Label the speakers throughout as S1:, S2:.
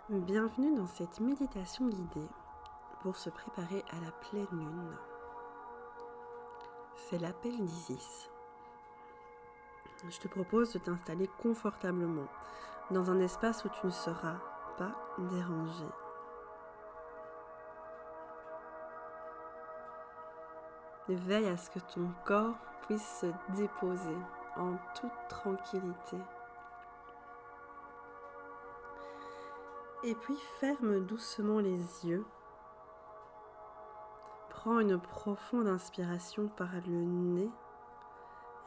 S1: Bienvenue dans cette méditation guidée pour se préparer à la pleine lune. C'est l'appel d'Isis. Je te propose de t'installer confortablement dans un espace où tu ne seras pas dérangé. Veille à ce que ton corps puisse se déposer en toute tranquillité. Et puis ferme doucement les yeux. Prends une profonde inspiration par le nez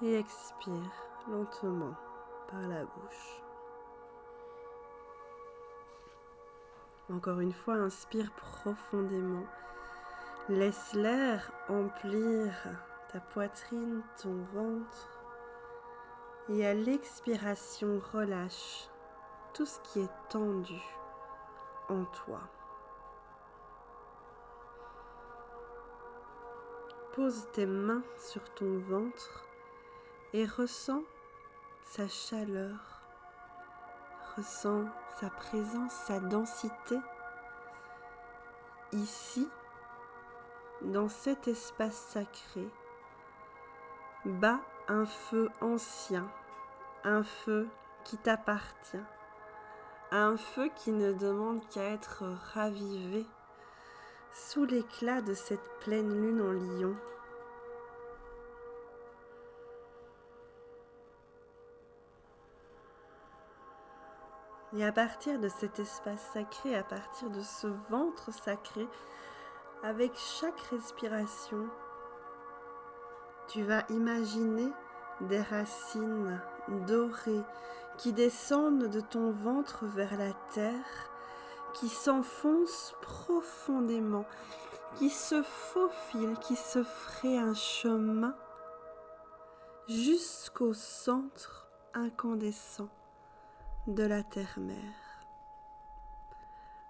S1: et expire lentement par la bouche. Encore une fois, inspire profondément. Laisse l'air emplir ta poitrine, ton ventre. Et à l'expiration, relâche tout ce qui est tendu en toi. Pose tes mains sur ton ventre et ressens sa chaleur. Ressens sa présence, sa densité. Ici, dans cet espace sacré, bat un feu ancien, un feu qui t'appartient, un feu qui ne demande qu'à être ravivé sous l'éclat de cette pleine lune en Lion. Et à partir de cet espace sacré, à partir de ce ventre sacré, avec chaque respiration, tu vas imaginer des racines dorées qui descendent de ton ventre vers la terre, qui s'enfoncent profondément, qui se faufilent, qui se fraient un chemin jusqu'au centre incandescent de la terre-mère.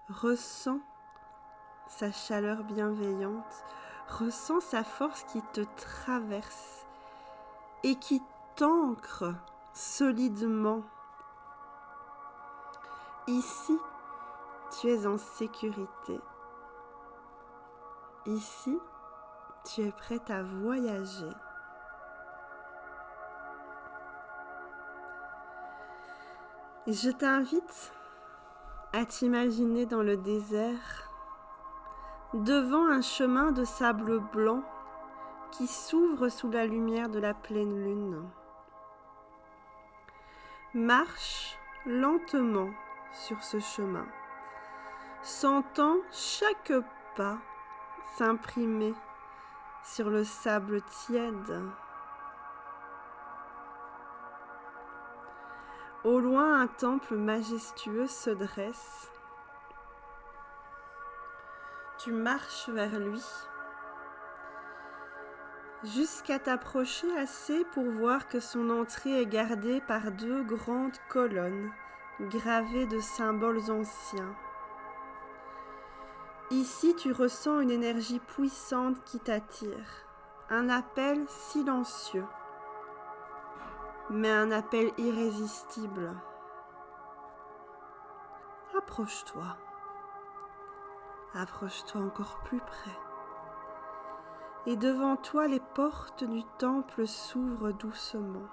S1: Ressens sa chaleur bienveillante, ressens sa force qui te traverse et qui t'ancre solidement. Ici, tu es en sécurité. Ici, tu es prête à voyager. Et je t'invite à t'imaginer dans le désert, devant un chemin de sable blanc qui s'ouvre sous la lumière de la pleine lune. Marche lentement sur ce chemin, sentant chaque pas s'imprimer sur le sable tiède. Au loin, un temple majestueux se dresse. Tu marches vers lui jusqu'à t'approcher assez pour voir que son entrée est gardée par deux grandes colonnes gravées de symboles anciens. Ici, tu ressens une énergie puissante qui t'attire, un appel silencieux, mais un appel irrésistible. Approche-toi. Approche-toi encore plus près. Et devant toi, les portes du temple s'ouvrent doucement.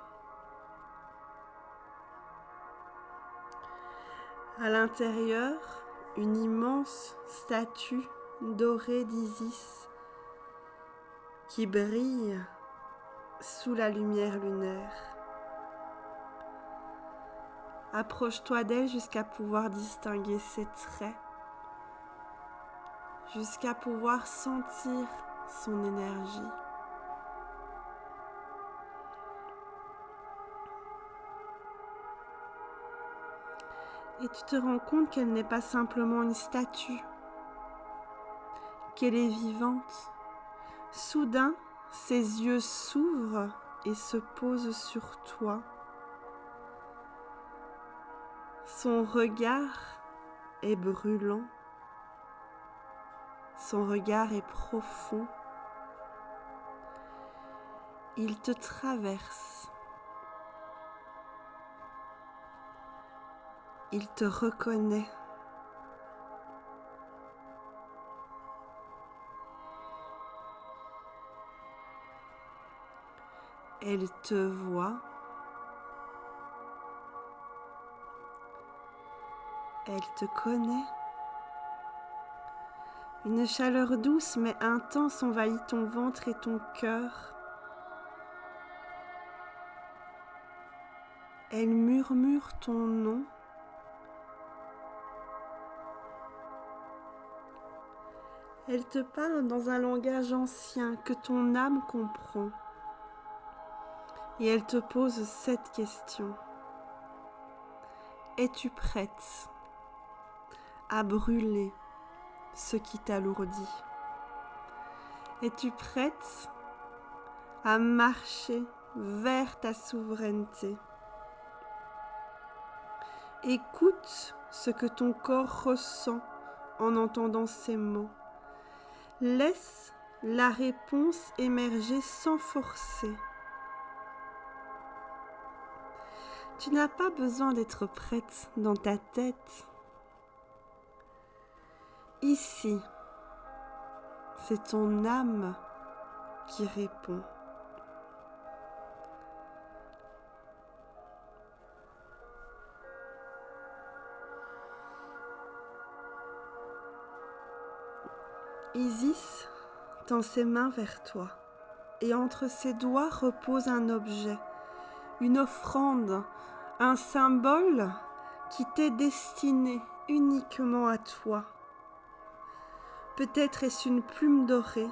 S1: À l'intérieur, une immense statue dorée d'Isis qui brille sous la lumière lunaire. Approche-toi d'elle jusqu'à pouvoir distinguer ses traits, jusqu'à pouvoir sentir son énergie. Et tu te rends compte qu'elle n'est pas simplement une statue, qu'elle est vivante. Soudain, ses yeux s'ouvrent et se posent sur toi. Son regard est brûlant. Son regard est profond. Il te traverse. Il te reconnaît. Elle te voit. Elle te connaît. Une chaleur douce mais intense envahit ton ventre et ton cœur. Elle murmure ton nom. Elle te parle dans un langage ancien que ton âme comprend. Et elle te pose cette question. Es-tu prête à brûler ce qui t'alourdit? Es-tu prête à marcher vers ta souveraineté? Écoute ce que ton corps ressent en entendant ces mots. Laisse la réponse émerger sans forcer. Tu n'as pas besoin d'être prête dans ta tête. Ici, c'est ton âme qui répond. Isis tend ses mains vers toi et entre ses doigts repose un objet, une offrande, un symbole qui t'est destiné uniquement à toi. Peut-être est-ce une plume dorée,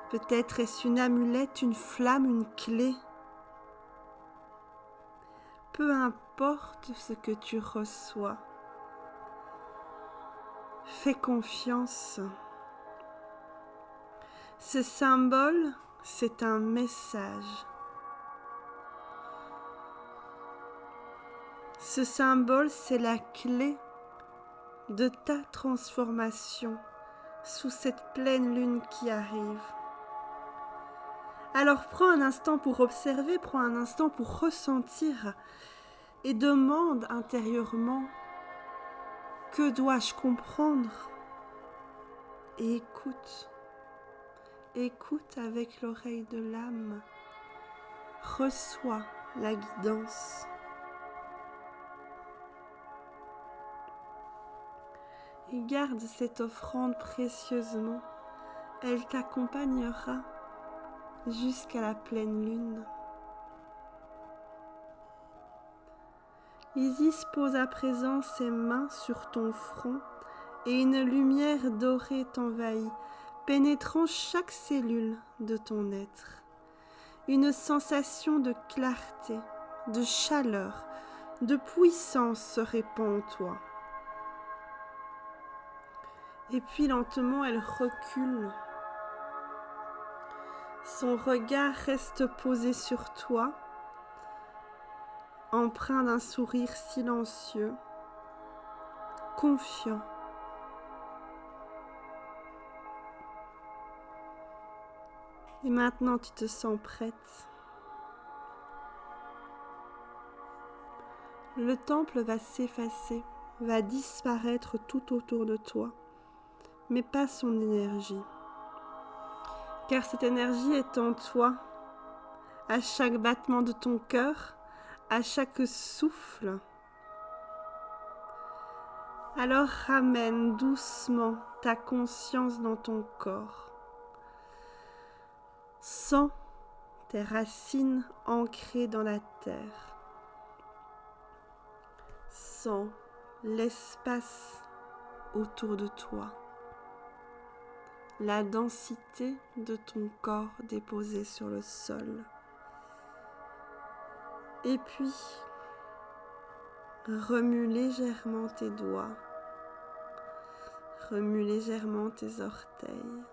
S1: peut-être est-ce une amulette, une flamme, une clé. Peu importe ce que tu reçois, fais confiance. Ce symbole, c'est un message. Ce symbole, c'est la clé de ta transformation sous cette pleine lune qui arrive. Alors prends un instant pour observer, prends un instant pour ressentir et demande intérieurement: que dois-je comprendre? Et écoute. Écoute avec l'oreille de l'âme. Reçois la guidance. Et garde cette offrande précieusement. Elle t'accompagnera jusqu'à la pleine lune. Isis pose à présent ses mains sur ton front et une lumière dorée t'envahit, pénétrant chaque cellule de ton être. Une sensation de clarté, de chaleur, de puissance se répand en toi. Et puis lentement, elle recule. Son regard reste posé sur toi, empreint d'un sourire silencieux, confiant. Et maintenant, tu te sens prête. Le temple va s'effacer, va disparaître tout autour de toi, mais pas son énergie. Car cette énergie est en toi, à chaque battement de ton cœur, à chaque souffle. Alors ramène doucement ta conscience dans ton corps. Sens tes racines ancrées dans la terre. Sens l'espace autour de toi. La densité de ton corps déposé sur le sol. Et puis, remue légèrement tes doigts. Remue légèrement tes orteils.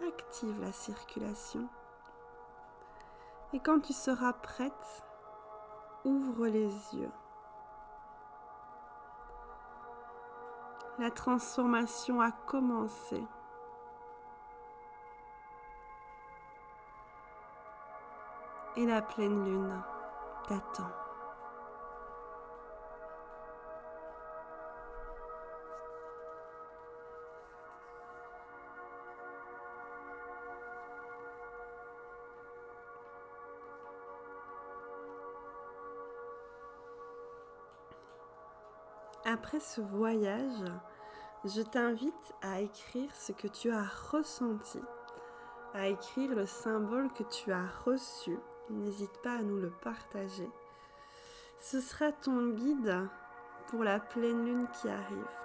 S1: Active la circulation. Et quand tu seras prête, ouvre les yeux. La transformation a commencé. Et la pleine lune t'attend. Après ce voyage, je t'invite à écrire ce que tu as ressenti, à écrire le symbole que tu as reçu. N'hésite pas à nous le partager. Ce sera ton guide pour la pleine lune qui arrive.